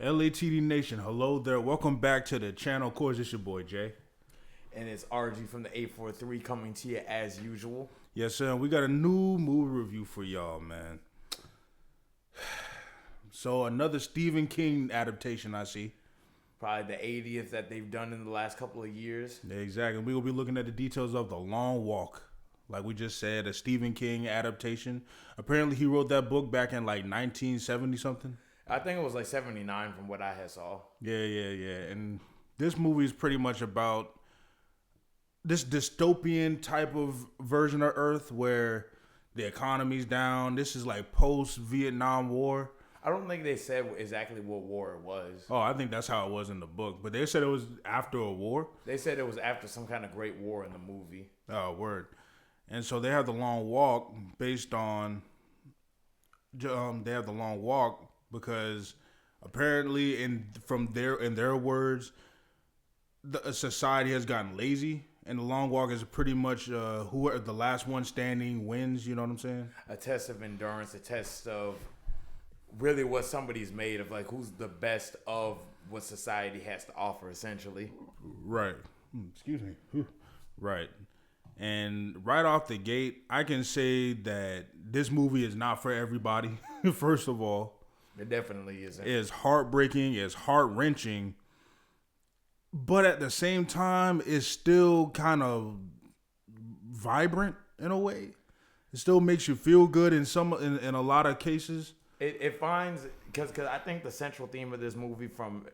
LATD Nation, hello there. Welcome back to the channel. Of course, it's your boy Jay. And it's RG from the 843 coming to you as usual. Yes, sir. We got a new movie review for y'all, man. So another Stephen King adaptation, I see. Probably the 80th that they've done in the last couple of years. Yeah, exactly. We will be looking at the details of The Long Walk. Like we just said, a Stephen King adaptation. Apparently, he wrote that book back in like 1970 something. I think it was like 79 from what I had saw. Yeah. And this movie is pretty much about this dystopian type of version of Earth where the economy's down. This is like post-Vietnam War. I don't think they said exactly what war it was. Oh, I think that's how it was in the book. But they said it was after a war. They said it was after some kind of great war in the movie. Oh, word. And so they have The Long Walk based on... they have The Long Walk because apparently in their words, the society has gotten lazy. And The Long Walk is pretty much who the last one standing wins. You know what I'm saying? A test of endurance, a test of really what somebody's made of, like who's the best of what society has to offer, essentially. Right. Excuse me. Right. And right off the gate, I can say that this movie is not for everybody. First of all, It definitely isn't. it's heartbreaking, it's heart-wrenching, but at the same time, it's still kind of vibrant in a way. It still makes you feel good in a lot of cases. It finds, because I think the central theme of this movie, from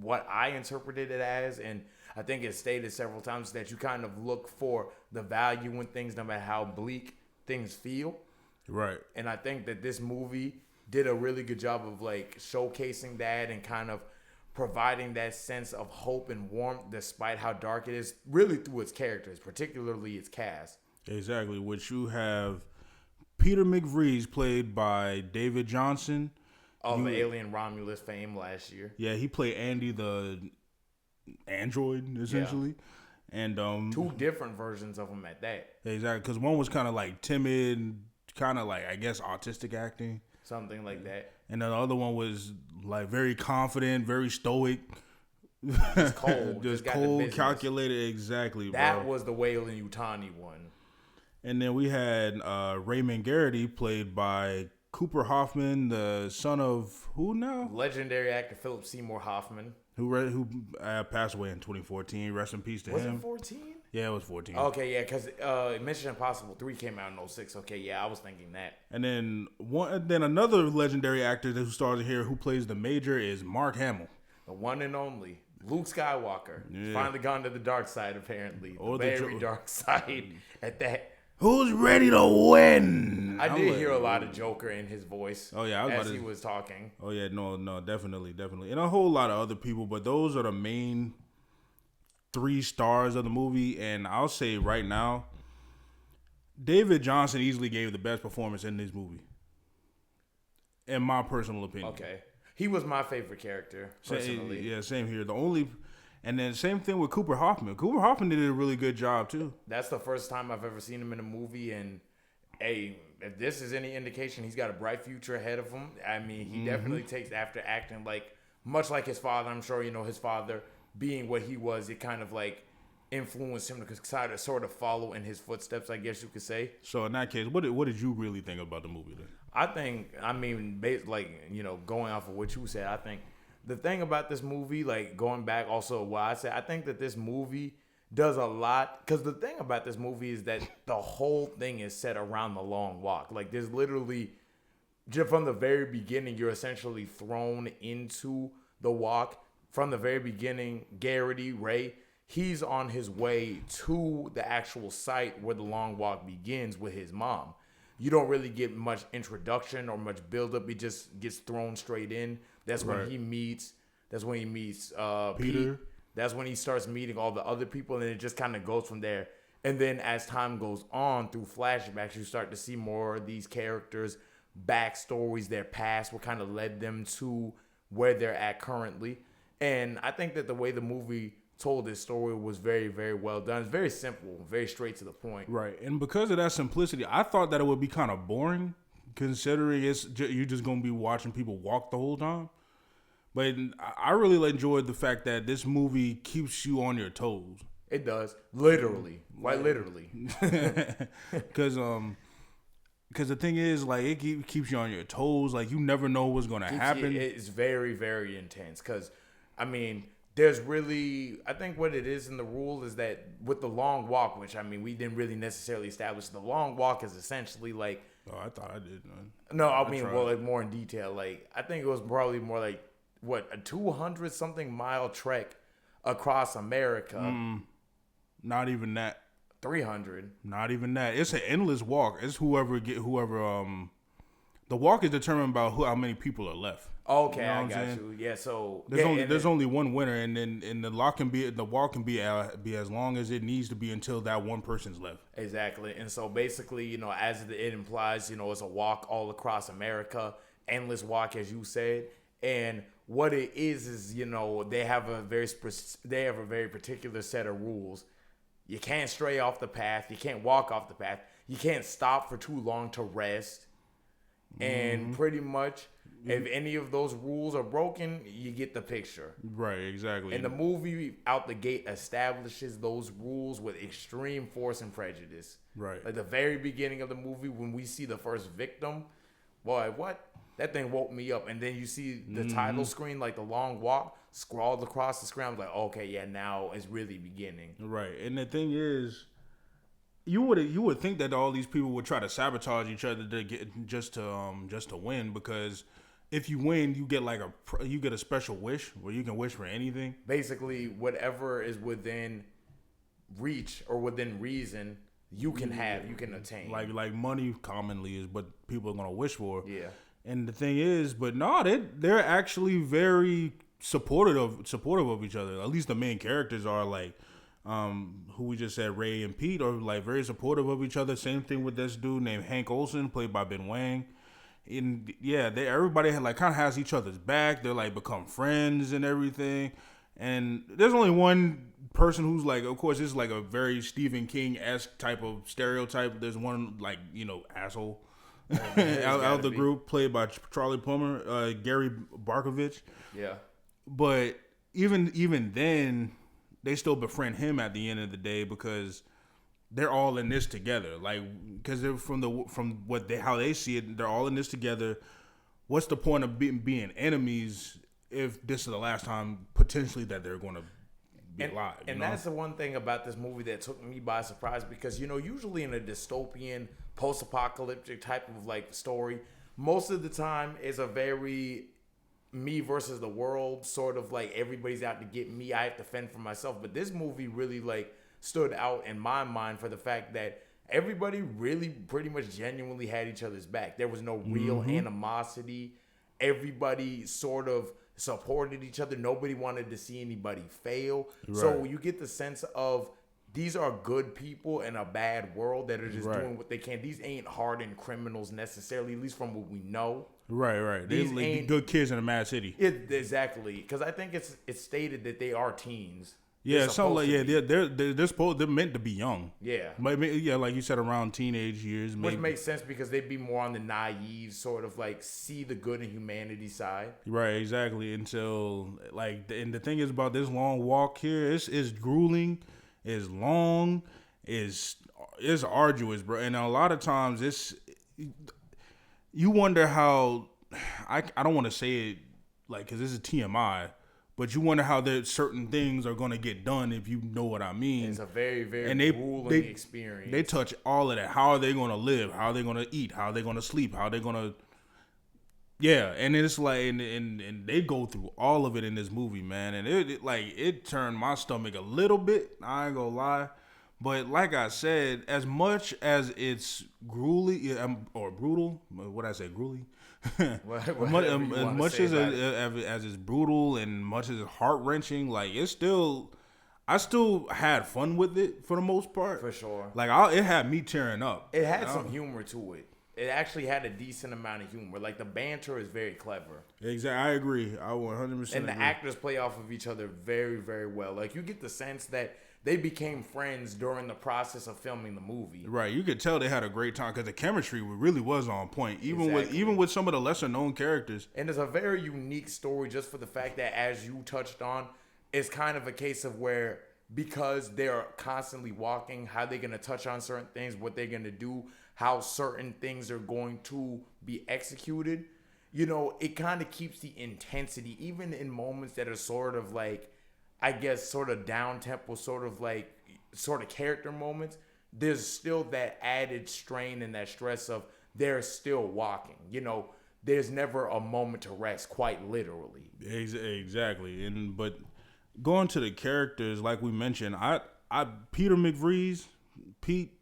what I interpreted it as, and I think it's stated several times, that you kind of look for the value in things no matter how bleak things feel. Right. And I think that this movie did a really good job of like showcasing that and kind of providing that sense of hope and warmth despite how dark it is, really through its characters, particularly its cast. Exactly. Which you have Peter McVries, played by David Johnson. Of the Alien Romulus fame last year. Yeah, he played Andy the android, essentially. Yeah. And two different versions of him at that. Exactly, because one was kind of like timid, kind of like, I guess, autistic acting. Something like that. And then the other one was like very confident, very stoic. Just cold. Just cold, calculated, exactly, that bro. was the Weyland-Yutani one. And then we had Raymond Garrity, played by Cooper Hoffman, the son of who now? Legendary actor Philip Seymour Hoffman. Who passed away in 2014. Rest in peace to him. Was it 14? Yeah, it was 14. Okay, yeah, because Mission Impossible 3 came out in 06. Okay, yeah, I was thinking that. And then another legendary actor who stars here who plays the Major is Mark Hamill. The one and only Luke Skywalker. Yeah. Finally gone to the dark side, apparently. Or the very dark side at that. Who's ready to win? I did hear a lot of Joker in his voice. Oh yeah, as he was talking. Oh yeah, no, definitely, and a whole lot of other people, but those are the main 3 stars of the movie. And I'll say right now, David Johnson easily gave the best performance in this movie, in my personal opinion. Okay, he was my favorite character personally. Yeah, same here. And then same thing with Cooper Hoffman. Cooper Hoffman did a really good job too. That's the first time I've ever seen him in a movie, and if this is any indication, he's got a bright future ahead of him. I mean, he definitely takes after acting much like his father. I'm sure his father being what he was, it kind of like influenced him to sort of follow in his footsteps, I guess you could say. So in that case, what did you really think about the movie then? Going off of what you said, I think the thing about this movie, like going back also what I said, I think that this movie does a lot, because the thing about this movie is that the whole thing is set around the long walk. Like there's literally, just from the very beginning, you're essentially thrown into the walk. From the very beginning, Garrity, Ray, he's on his way to the actual site where the long walk begins with his mom. You don't really get much introduction or much buildup. He just gets thrown straight in. That's when he meets Peter. Pete. That's when he starts meeting all the other people, and it just kind of goes from there. And then as time goes on through flashbacks, you start to see more of these characters' backstories, their past, what kind of led them to where they're at currently. And I think that the way the movie told this story was very, very well done. It's very simple, very straight to the point. Right. And because of that simplicity, I thought that it would be kind of boring, considering you're just going to be watching people walk the whole time. But I really enjoyed the fact that this movie keeps you on your toes. It does. Literally. Quite literally. Because the thing is, like, it keeps you on your toes. Like, you never know what's going to happen. It's very, very intense. Because, I mean, there's really, I think what it is in the rule is that with the long walk, which, I mean, we didn't really necessarily establish, the long walk is essentially like. Oh, I thought I did. No, I mean, well, like more in detail. Like, I think it was probably more like, what, a 200 something mile trek across America. Not even that. 300. Not even that. It's an endless walk. It's whoever. The walk is determined by how many people are left. Okay, You know I what got I'm you. Yeah, so There's only one winner, and the walk can be as long as it needs to be until that one person's left. exactly. And so basically, you know, as it implies, you know, it's a walk all across America, endless walk, as you said. And what it is, you know, they have a very particular set of rules. You can't stray off the path. You can't walk off the path. You can't stop for too long to rest. And pretty much, if any of those rules are broken, you get the picture. Right, exactly. And the movie out the gate establishes those rules with extreme force and prejudice. Right. Like the very beginning of the movie, when we see the first victim, boy, what? That thing woke me up. And then you see the title screen, like the long walk, scrawled across the screen. I'm like, okay, yeah, now it's really beginning. Right. And the thing is, you would think that all these people would try to sabotage each other to get just to win, because if you win, you get a special wish where you can wish for anything. Basically, whatever is within reach or within reason, you can have, you can attain. Like money commonly is what people are gonna wish for. Yeah. And the thing is, but no, they're actually very supportive of each other. At least the main characters are, like, who we just said, Ray and Pete, are like very supportive of each other. Same thing with this dude named Hank Olsen, played by Ben Wang. And yeah, everybody kind of has each other's back. They're like become friends and everything. And there's only one person who's like, of course, it's like a very Stephen King-esque type of stereotype. There's one, like, you know, asshole out of the group, played by Charlie Plummer, Gary Barkovich. Yeah. But even then, they still befriend him at the end of the day, because they're all in this together. Like, because they're how they see it, they're all in this together. What's the point of being enemies if this is the last time potentially that they're going to be alive? And that's the one thing about this movie that took me by surprise, because, you know, usually in a dystopian, post-apocalyptic type of like story, most of the time it's a very me versus the world, sort of like everybody's out to get me, I have to fend for myself. But this movie really like stood out in my mind for the fact that everybody really pretty much genuinely had each other's back. There was no real animosity. Everybody sort of supported each other. Nobody wanted to see anybody fail. Right. So you get the sense of these are good people in a bad world that are just doing what they can. These ain't hardened criminals necessarily, at least from what we know. Right. These ain't good kids in a mad city. Exactly, because I think it's stated that they are teens. Yeah, something like they're meant to be young. Yeah, yeah, like you said, around teenage years. Which makes sense because they'd be more on the naive, sort of like see the good in humanity side. Right, exactly. Until like, and the thing is about this long walk here, it's grueling, it's long, it's arduous, bro. And a lot of times you wonder how, I don't want to say it like, because this is TMI. But you wonder how certain things are going to get done, if you know what I mean. It's a very, very grueling experience. They touch all of that. How are they going to live? How are they going to eat? How are they going to sleep? How are they going to... Yeah, and it's like... And they go through all of it in this movie, man. And it turned my stomach a little bit. I ain't going to lie. But like I said, as much as it's grueling... Or brutal... What did I say? Grueling? As much as it's brutal and much as it's heart-wrenching, like I still had fun with it for the most part. For sure. Like it had me tearing up. It had some humor to it. It actually had a decent amount of humor. Like the banter is very clever. Exactly. I agree. I 100% And the actors play off of each other very, very well. Like you get the sense that they became friends during the process of filming the movie. Right, you could tell they had a great time because the chemistry really was on point, Exactly. even with some of the lesser known characters. And it's a very unique story just for the fact that, as you touched on, it's kind of a case of where, because they're constantly walking, how they're going to touch on certain things, what they're going to do, how certain things are going to be executed. You know, it kind of keeps the intensity, even in moments that are sort of like, I guess, sort of down tempo, sort of character moments. There's still that added strain and that stress of they're still walking. You know, there's never a moment to rest, quite literally. Exactly, but going to the characters, like we mentioned, I Peter McVries, Pete,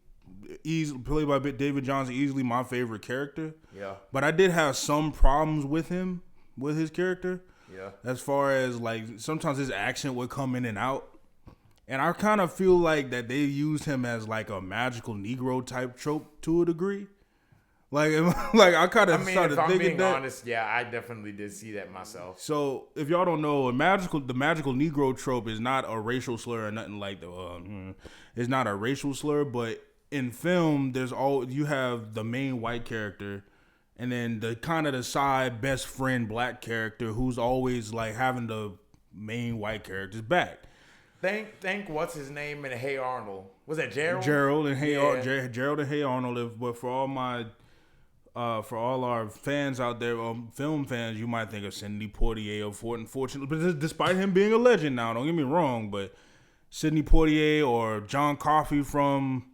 played by David Johnson, easily my favorite character. Yeah. But I did have some problems with him, with his character. Yeah. As far as like sometimes his accent would come in and out. And I kind of feel like that they used him as like a magical Negro type trope to a degree. Like I kind of started if I'm thinking being that. honest, yeah, I definitely did see that myself. So if y'all don't know, the magical Negro trope is not a racial slur or nothing like it's not a racial slur, but in film, you have the main white character, and then the kind of the side best friend black character who's always like having the main white character's back. Think what's his name in Hey Arnold? Was that Gerald? Gerald and Hey Yeah. Gerald and Hey Arnold. But for all our fans out there, film fans, you might think of Sidney Poitier or unfortunately, but despite him being a legend now, don't get me wrong, but Sidney Poitier or John Coffey from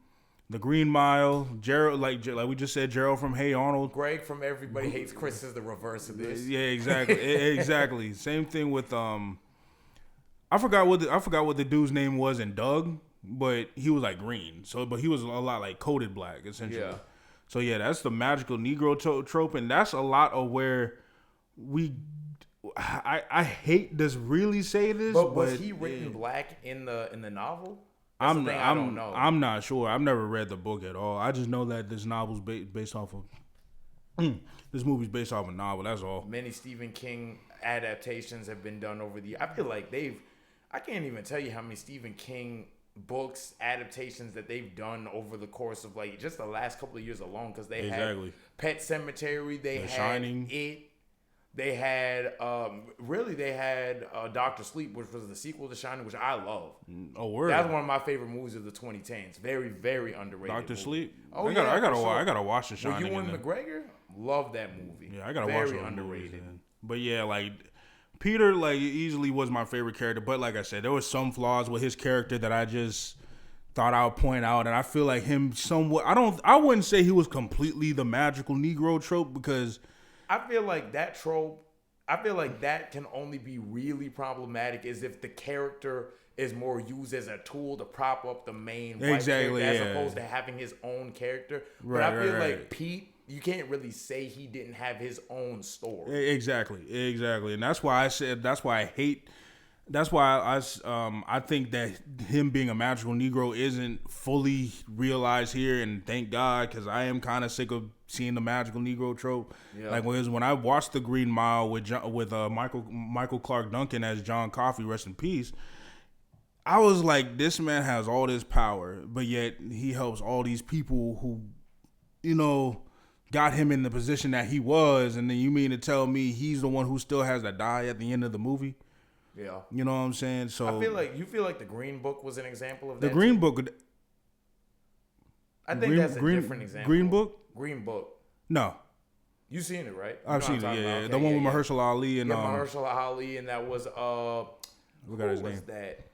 The Green Mile, Gerald, like we just said, Gerald from Hey Arnold. Greg from Everybody Hates Chris is the reverse of this. Yeah, exactly, exactly. Same thing with I forgot what the dude's name was in Doug, but he was like green. So, but he was a lot like coated black essentially. Yeah. So yeah, that's the magical Negro trope, and that's a lot of where I hate to really say this, But was he written black in the novel? That's the thing I don't know. I'm not sure. I've never read the book at all. I just know that this novel's based off of this movie's based off a novel. That's all. Many Stephen King adaptations have been done over the. I feel like I can't even tell you how many Stephen King books adaptations that they've done over the course of like just the last couple of years alone, because they had Pet Sematary, they had Shining. They had Dr. Sleep, which was the sequel to Shining, which I love. Oh, word. That's one of my favorite movies of the 2010s. Very, very underrated. Dr. Sleep. Oh, I gotta watch The Shining. Ewan McGregor, love that movie. Yeah, I gotta very watch those underrated. movies, but yeah, like Peter, like easily was my favorite character. But like I said, there was some flaws with his character that I just thought I would point out, and I feel like him somewhat. I wouldn't say he was completely the magical Negro trope, because I feel like that trope, that can only be really problematic is if the character is more used as a tool to prop up the main white character as opposed to having his own character. But I feel like Pete, you can't really say he didn't have his own story. Exactly. And that's why I think that him being a magical Negro isn't fully realized here, and thank God, because I am kind of sick of seeing the magical Negro trope. Yeah. Like when I watched The Green Mile with Michael Clark Duncan as John Coffey, rest in peace, I was like, this man has all this power, but yet he helps all these people who, got him in the position that he was, and then you mean to tell me he's the one who still has to die at the end of the movie? Yeah. You know what I'm saying? So I feel like The Green Book was an example of that. The Green Book. I think that's a different example. Green Book? Green Book. No. You seen it, right? I've seen it, yeah. Okay, the one with Mahershala Ali and Mahershala Ali, and that was what got his name? That?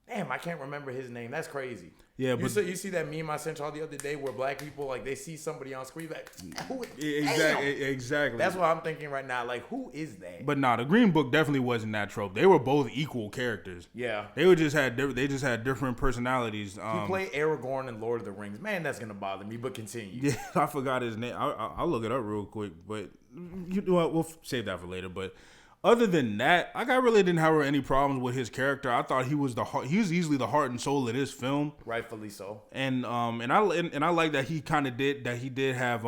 Damn, I can't remember his name. That's crazy. Yeah, but you see that meme I sent y'all the other day where black people, like, they see somebody on screen, like, who? Exactly. That's what I'm thinking right now. Like, who is that? But nah, the Green Book definitely wasn't that trope. They were both equal characters. Yeah, they just had different personalities. He played Aragorn in Lord of the Rings. Man, that's gonna bother me. But continue. Yeah, I forgot his name. I'll look it up real quick. But you know what? We'll save that for later. But other than that, I really didn't have any problems with his character. I thought he was easily the heart and soul of this film. Rightfully so. And I like that he did have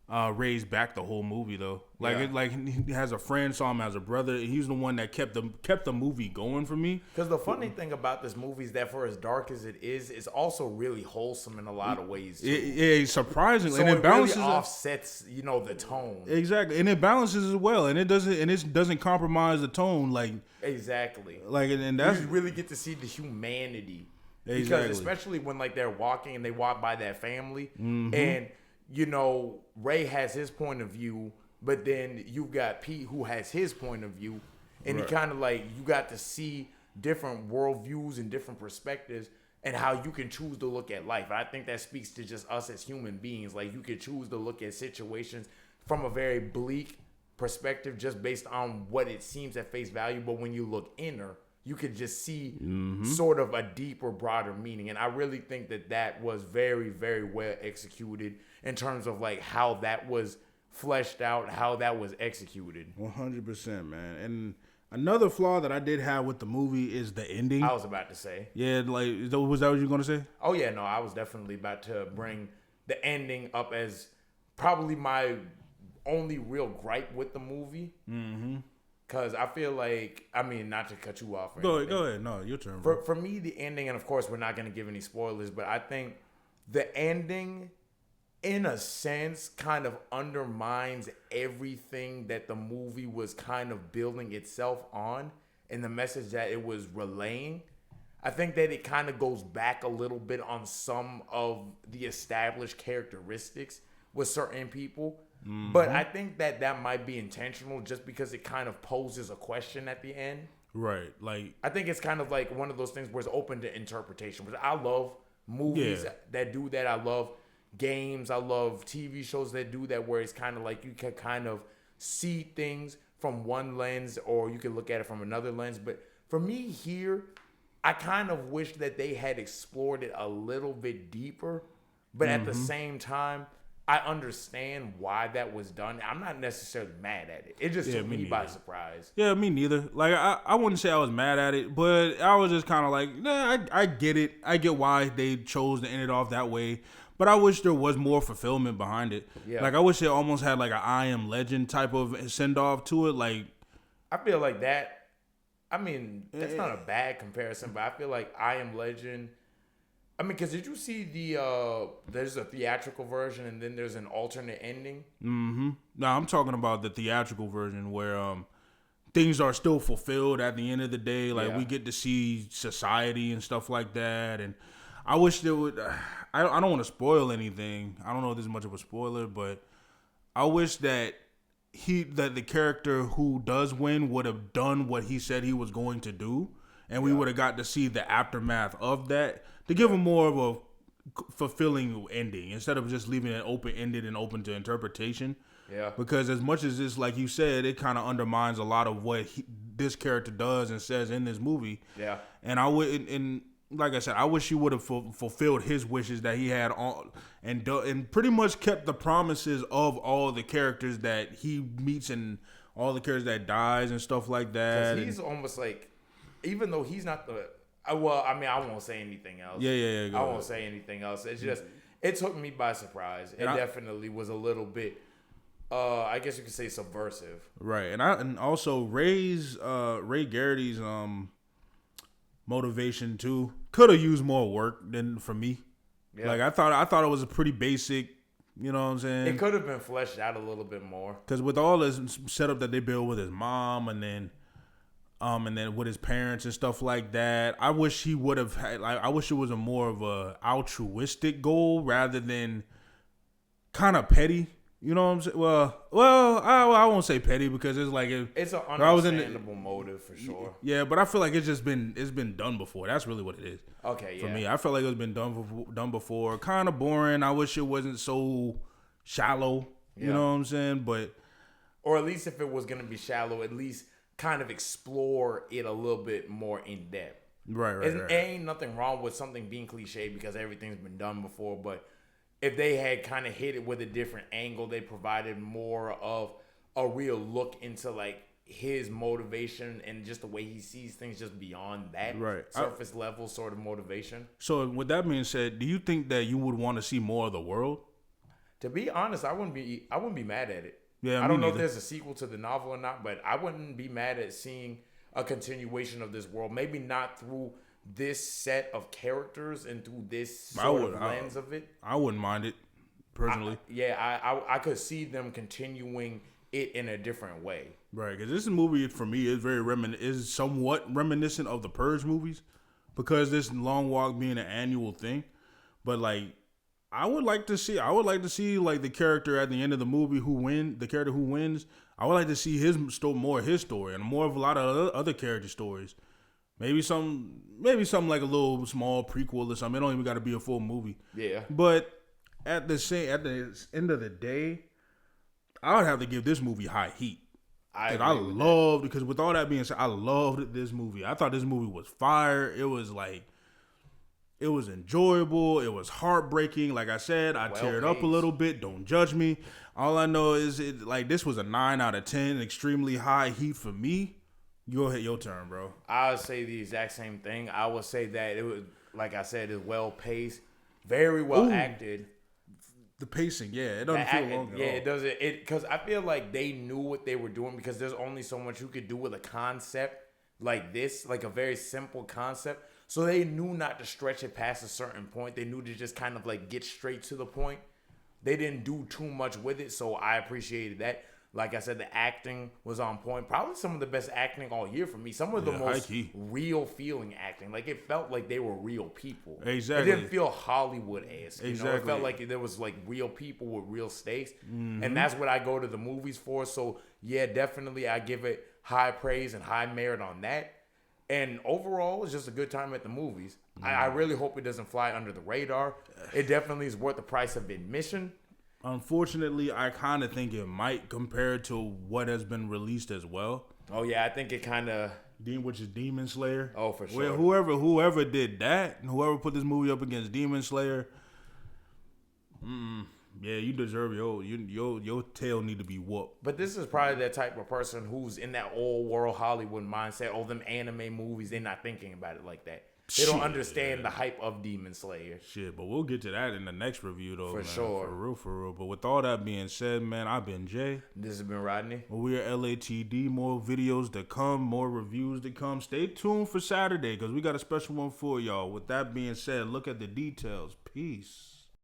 Ray's back the whole movie though. Like Yeah. he has a friend, saw him as a brother. He's the one that kept the movie going for me. Because the funny thing about this movie is that for as dark as it is, it's also really wholesome in a lot of ways. Too. Surprisingly, So and it balances really offsets, the tone. exactly, and it balances as well, and it doesn't compromise the tone Exactly. and that's You really get to see the humanity. Because Exactly. especially when they're walking and they walk by that family, Mm-hmm. and Ray has his point of view, but then you've got Pete who has his point of view, and Right. he kind of you got to see different worldviews and different perspectives and how you can choose to look at life. And I think that speaks to just us as human beings. Like you can choose to look at situations from a very bleak perspective just based on what it seems at face value, but when you look inner, you could just see sort of a deeper, broader meaning. And I really think that was very, very well executed in terms of how that was fleshed out, how that was executed. 100%, man. And another flaw that I did have with the movie is the ending. I was about to say. Yeah, was that what you were gonna say? Oh, yeah, no, I was definitely about to bring the ending up as probably my only real gripe with the movie. Mm-hmm. Because I feel not to cut you off. Or Go anything. ahead. No, your turn. Bro. For me, the ending, and of course, we're not going to give any spoilers, but I think the ending, in a sense, kind of undermines everything that the movie was kind of building itself on and the message that it was relaying. I think that it kind of goes back a little bit on some of the established characteristics with certain people. Mm-hmm. But I think that might be intentional just because it kind of poses a question at the end. Right. I think it's kind of like one of those things where it's open to interpretation. But I love movies that do that. I love games. I love TV shows that do that, where it's kind of like you can kind of see things from one lens or you can look at it from another lens. But for me here, I kind of wish that they had explored it a little bit deeper. But at the same time, I understand why that was done. I'm not necessarily mad at it. It just took me by surprise. Yeah, me neither. I wouldn't say I was mad at it, but I was just kind of like, nah, I get it. I get why they chose to end it off that way. But I wish there was more fulfillment behind it. Yeah. I wish it almost had an I Am Legend type of send off to it. I feel like that. That's not a bad comparison, but I feel like I Am Legend. Because did you see there's a theatrical version and then there's an alternate ending? Mm-hmm. No, I'm talking about the theatrical version where things are still fulfilled at the end of the day. We get to see society and stuff like that. And I wish there would. I don't want to spoil anything. I don't know if this is much of a spoiler, but I wish that the character who does win would have done what he said he was going to do, and we would have got to see the aftermath of that to give him more of a fulfilling ending instead of just leaving it open-ended and open to interpretation. Yeah. Because as much as this, like you said, it kind of undermines a lot of what this character does and says in this movie. Yeah. And and like I said, I wish he would have fulfilled his wishes that he had on and pretty much kept the promises of all the characters that he meets and all the characters that dies and stuff like that. Because he's almost even though he's not the. I won't say anything else. Yeah. I won't say anything else. It's just, it took me by surprise. It definitely was a little bit, I guess you could say subversive. Right, and also Ray Garrity's motivation too could have used more work than for me. Yeah. I thought it was a pretty basic. You know what I'm saying? It could have been fleshed out a little bit more. Because with all this setup that they build with his mom and then with his parents and stuff like that, I wish he would have had. I wish it was a more of a altruistic goal rather than kind of petty. You know what I'm saying? Well, I won't say petty because it's an understandable motive for sure. Yeah, but I feel like it's been done before. That's really what it is. Okay, for me, I feel like it's been done before. Kind of boring. I wish it wasn't so shallow. You know what I'm saying? Or at least if it was gonna be shallow, at least kind of explore it a little bit more in depth. Right. There ain't nothing wrong with something being cliche because everything's been done before, but if they had kind of hit it with a different angle, they provided more of a real look into his motivation and just the way he sees things just beyond that surface level sort of motivation. So with that being said, do you think that you would want to see more of the world? To be honest, I wouldn't be mad at it. Yeah, I me don't know if neither. there's a sequel to the novel or not, but I wouldn't be mad at seeing a continuation of this world. Maybe not through this set of characters and through this I sort would- of I- lens of it. I wouldn't mind it personally. I could see them continuing it in a different way. Right, because this movie for me is is somewhat reminiscent of the Purge movies, because this Long Walk being an annual thing. But like, I would like to see like the character at the end of the movie the character who wins. I would like to see more of his story and more of a lot of other character stories. Maybe something like a little small prequel or something. It don't even got to be a full movie. Yeah. But at the end of the day, I would have to give this movie high heat. Because with all that being said, I loved this movie. I thought this movie was fire. It was enjoyable. It was heartbreaking. Like I said, I teared up a little bit. Don't judge me. All I know is this was a 9 out of 10, extremely high heat for me. Go ahead, your turn, bro. I would say the exact same thing. I would say that it was, like I said, is well paced, very well acted. The pacing, yeah, it doesn't feel long at all. It doesn't. It because I feel like they knew what they were doing, because there's only so much you could do with a concept like this, like a very simple concept. So they knew not to stretch it past a certain point. They knew to just kind of like get straight to the point. They didn't do too much with it, so I appreciated that. Like I said, the acting was on point. Probably some of the best acting all year for me. Some of the most real feeling acting. Like, it felt like they were real people. Exactly. It didn't feel Hollywood-esque. Exactly. You know? It felt like there was like real people with real stakes. Mm-hmm. And that's what I go to the movies for. So, yeah, definitely I give it high praise and high merit on that. And overall, it's just a good time at the movies. I really hope it doesn't fly under the radar. It definitely is worth the price of admission. Unfortunately, I kind of think it might, compared to what has been released as well. Oh yeah, I think it kind of, which is Demon Slayer. Oh, for sure. Whoever did that, whoever put this movie up against Demon Slayer, yeah, you deserve your tail need to be whooped. But this is probably that type of person who's in that old world Hollywood mindset. Oh, them anime movies, they're not thinking about it like that. They don't understand the hype of Demon Slayer. Shit, but we'll get to that in the next review, though. For man. sure. For real. But with all that being said, man, I've been Jay. This has been Rodney. We are LATD. More videos to come, more reviews to come. Stay tuned for Saturday, because we got a special one for y'all. With that being said, look at the details. Peace.